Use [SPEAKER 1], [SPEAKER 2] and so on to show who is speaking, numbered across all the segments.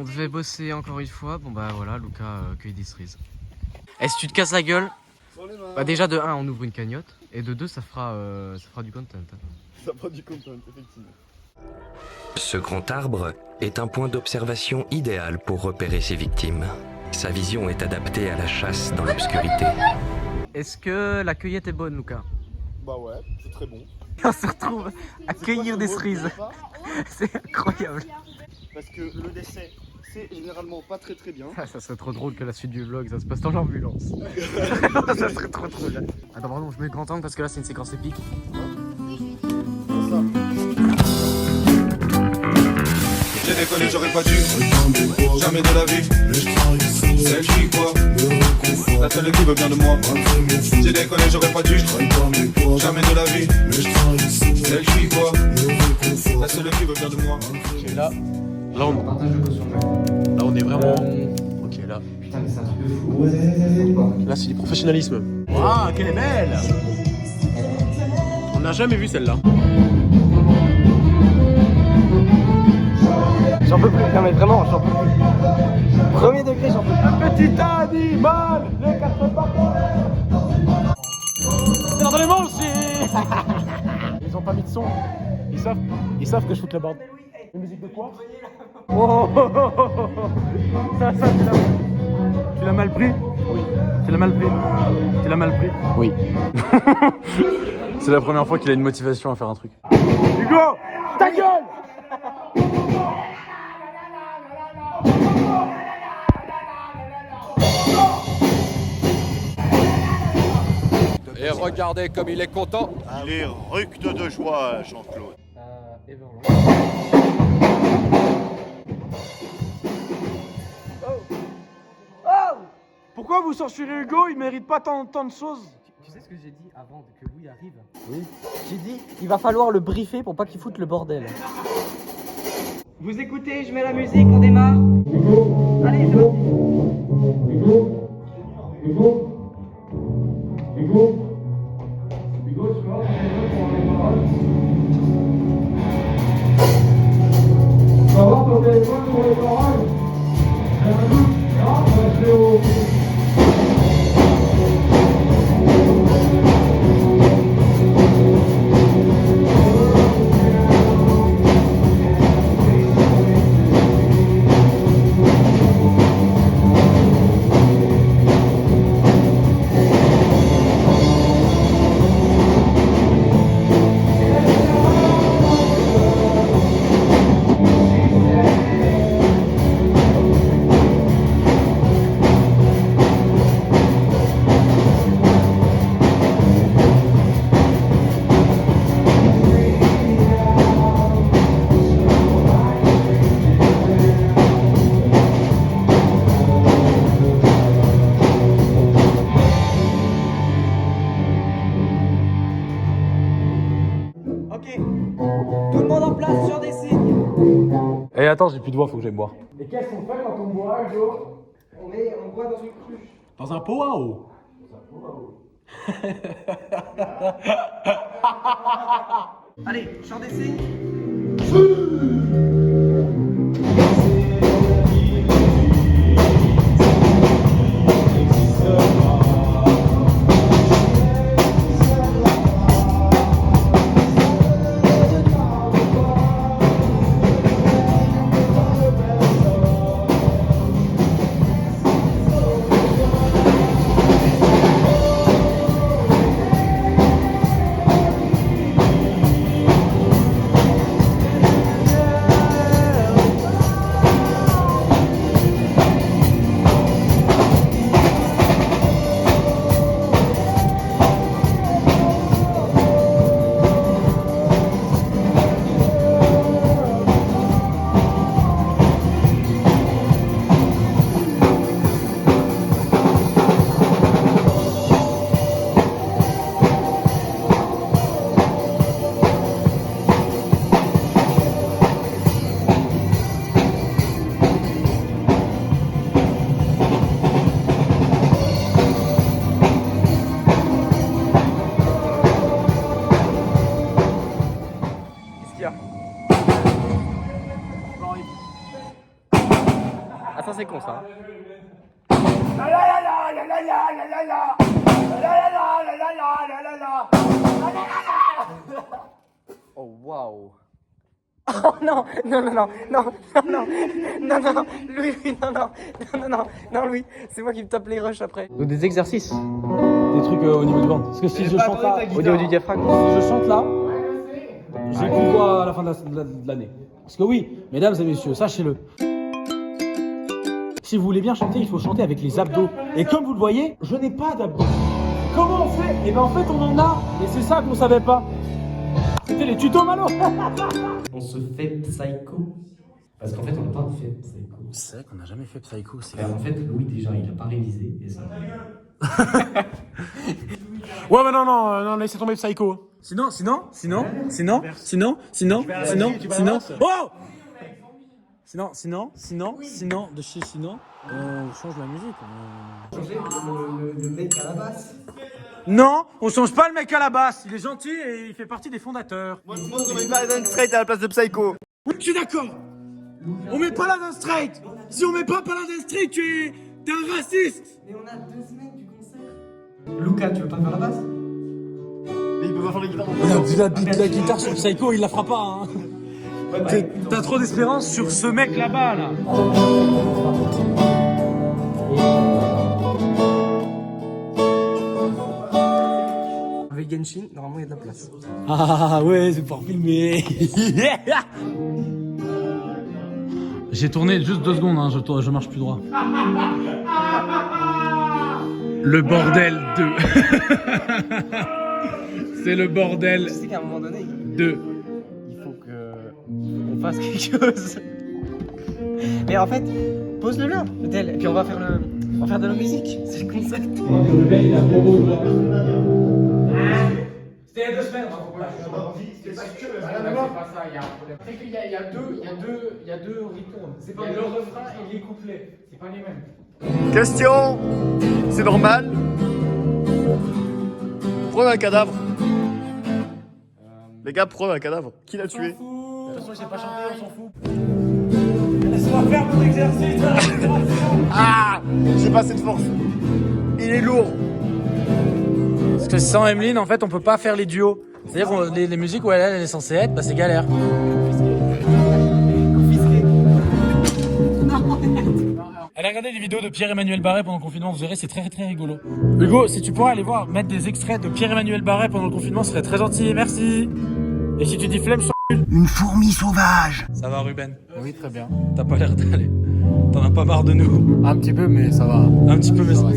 [SPEAKER 1] devait bosser encore une fois. Bon bah voilà, Lucas cueille des cerises. Et si tu te casses la gueule, bah déjà de 1 on ouvre une cagnotte et de 2 ça fera du content.
[SPEAKER 2] Ça fera du content, effectivement.
[SPEAKER 3] Ce grand arbre est un point d'observation idéal pour repérer ses victimes. Sa vision est adaptée à la chasse dans l'obscurité.
[SPEAKER 1] Est-ce que la cueillette est bonne, Lucas?
[SPEAKER 2] Bah ouais, c'est très bon.
[SPEAKER 1] On se retrouve à cueillir des cerises. C'est incroyable.
[SPEAKER 2] Parce que le décès, c'est généralement pas très bien.
[SPEAKER 1] Ah, ça serait trop drôle que la suite du vlog, ça se passe dans l'ambulance. Ça serait trop drôle. Attends, pardon, je mets le grand angle parce que là c'est une séquence épique.
[SPEAKER 4] J'ai déconné, j'aurais pas dû. Jamais de la vie. Celle qui quoi? La seule qui veut bien de moi. J'ai déconné, j'aurais pas dû. Jamais de la vie. Celle qui quoi? La seule qui veut bien de moi.
[SPEAKER 5] Ok, là on est vraiment. Ok, là.
[SPEAKER 1] Putain, mais c'est un truc de fou.
[SPEAKER 5] Là, c'est du professionnalisme. Waouh, qu'elle est belle! On n'a jamais vu celle-là.
[SPEAKER 1] J'en peux plus, non mais vraiment, j'en peux plus. Premier degré, j'en peux plus.
[SPEAKER 5] Petit animal, les quatre pattes. C'est dans les manches. Ils ont pas mis de son. Ils savent que je foute le bordel. Une musique de quoi? Oh, ça, tu l'as mal pris? Oui. Tu l'as mal pris? Tu l'as mal pris? Oui. C'est la première fois qu'il a une motivation à faire un truc. Hugo, ta gueule!
[SPEAKER 6] Et regardez comme il est content.
[SPEAKER 7] Il est ructe de joie, Jean-Claude.
[SPEAKER 5] Pourquoi vous censurez Hugo? Il mérite pas tant de choses.
[SPEAKER 1] Tu sais ce que j'ai dit avant que Louis arrive? Oui. J'ai dit, il va falloir le briefer pour pas qu'il foute le bordel. Vous écoutez, je mets la musique, on démarre. Allez, c'est Tout le monde en place sur des signes.
[SPEAKER 5] Eh attends, j'ai plus de voix, faut que j'aille boire.
[SPEAKER 1] Et qu'est-ce qu'on fait quand on boit, Hugo? On boit dans une cruche.
[SPEAKER 5] Dans un pot à eau.
[SPEAKER 1] Allez, chant des signes. Ah ça c'est con ça. Oh waouh. Oh non, non, non, non, non, non, non, non, non, Louis, non, non, non, non, non, non, Louis, c'est moi qui me tape les rushs après. Donc des exercices.
[SPEAKER 5] Des trucs au niveau du ventre. Parce que si je chante là,
[SPEAKER 1] Au niveau du diaphragme.
[SPEAKER 5] si je chante là, j'ai plus droit à la fin de l'année. Parce que oui, mesdames et messieurs, sachez-le. Si vous voulez bien chanter, il faut chanter avec les abdos. Et comme vous le voyez, je n'ai pas d'abdos. Comment on fait? Eh ben en fait on en a. Et c'est ça qu'on savait pas. C'était les tutos Malo.
[SPEAKER 1] On se fait psycho. Parce qu'en fait on n'a pas fait psycho.
[SPEAKER 5] C'est vrai qu'on n'a jamais fait psycho.
[SPEAKER 1] En fait Louis déjà il a pas révisé et ça.
[SPEAKER 5] Ouais mais non, laissez tomber psycho. Sinon. Oh! Sinon, on change la musique.
[SPEAKER 1] Le mec à la basse.
[SPEAKER 5] Non, on change pas le mec à la basse. Il est gentil et il fait partie des fondateurs.
[SPEAKER 2] Moi, je mets Paladin Straight à la place de Psycho.
[SPEAKER 5] Oui, je suis d'accord. On met Paladin Straight. Si on met pas Paladin Straight, t'es un raciste.
[SPEAKER 1] Mais on a 2 semaines du concert. Lucas, tu veux pas faire la basse?
[SPEAKER 2] Mais il peut pas faire les guitares.
[SPEAKER 5] La guitare sur Psycho, il la fera pas. Hein. T'as trop d'espérance sur ce mec là-bas, là.
[SPEAKER 1] Avec Genshin, normalement il y a de la place.
[SPEAKER 5] Ah ouais, c'est pour filmer. J'ai tourné juste 2 secondes, hein, je marche plus droit. Le bordel 2. C'est le bordel
[SPEAKER 1] Tu sais qu'à un moment donné,
[SPEAKER 5] 2.
[SPEAKER 1] il faut qu'on fasse quelque chose. Mais en fait, pose-le là, tel, et puis on va faire de la musique, c'est le concept.
[SPEAKER 5] C'était il y a 2 semaines.
[SPEAKER 8] C'est pas ça, il y a un problème. C'est qu'il y a deux retournes. C'est pas le refrain et les couplets. C'est pas les mêmes.
[SPEAKER 2] Question. C'est normal. Prenez un cadavre. Les gars, prenez un cadavre. Qui l'a tué?
[SPEAKER 5] De toute façon, il sait pas chanter, on s'en fout. Laisse-moi faire mon exercice.
[SPEAKER 2] Ah, j'ai pas assez de force. Il est lourd.
[SPEAKER 5] Parce que sans Emeline, en fait, on peut pas faire les duos. C'est-à-dire que les musiques où elle est censée être, bah c'est galère. Elle a regardé les vidéos de Pierre-Emmanuel Barré pendant le confinement, vous verrez, c'est très très rigolo. Hugo, si tu pourrais aller voir, mettre des extraits de Pierre-Emmanuel Barré pendant le confinement, ce serait très gentil, merci. Et si tu dis flemme, je
[SPEAKER 9] Une fourmi sauvage.
[SPEAKER 5] Ça va Ruben?
[SPEAKER 8] Oui, très bien.
[SPEAKER 5] T'as pas l'air d'aller. T'en as pas marre de nous?
[SPEAKER 8] Un petit peu, mais ça va.
[SPEAKER 5] Un petit peu, mais ça va.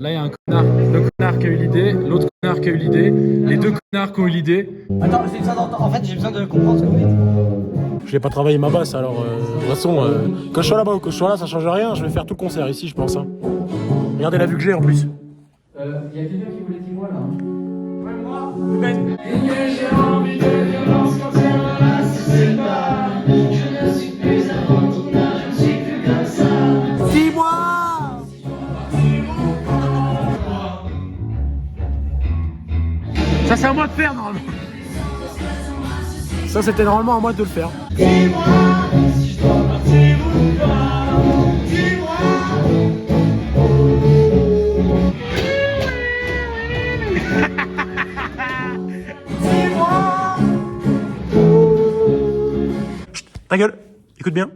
[SPEAKER 5] Là, il y a un connard. Le connard qui a eu l'idée, l'autre connard qui a eu l'idée, les 2 connards qui ont eu l'idée.
[SPEAKER 1] Attends, j'ai besoin d'entendre. En fait, j'ai besoin de comprendre ce que vous dites.
[SPEAKER 5] Je vais pas travailler ma basse, alors de toute façon, que je sois là-bas ou que je sois là, ça change rien. Je vais faire tout le concert ici, je pense. Hein. Regardez la vue que j'ai en plus.
[SPEAKER 8] Il y a quelqu'un qui voulait dire moi là. Ouais, moi.
[SPEAKER 5] Ben.
[SPEAKER 8] J'ai envie de violence quand c'est là, c'est pas. Je ne suis plus un retournage, je ne suis plus comme ça.
[SPEAKER 5] 6 mois. Ça c'est à moi de faire normalement. Ça c'était normalement à moi de le faire.
[SPEAKER 8] Dis-moi si je dois partir ou pas. Dis-moi. Dis-moi.
[SPEAKER 5] Ta gueule, écoute bien.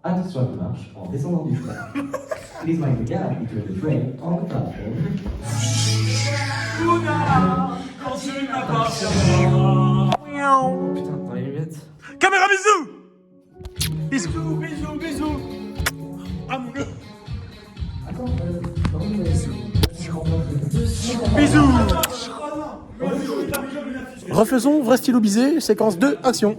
[SPEAKER 1] Attention à la marche en descendant du train. Please mind the gap between the train on the platform.
[SPEAKER 5] Quand tu m'appartiens.
[SPEAKER 1] Putain, dans les lunettes.
[SPEAKER 5] Caméra bisous. Bisous, bisous, bisous. Ah mon gars. Bisous. Refaisons vrai stylo bisé, séquence 2, action.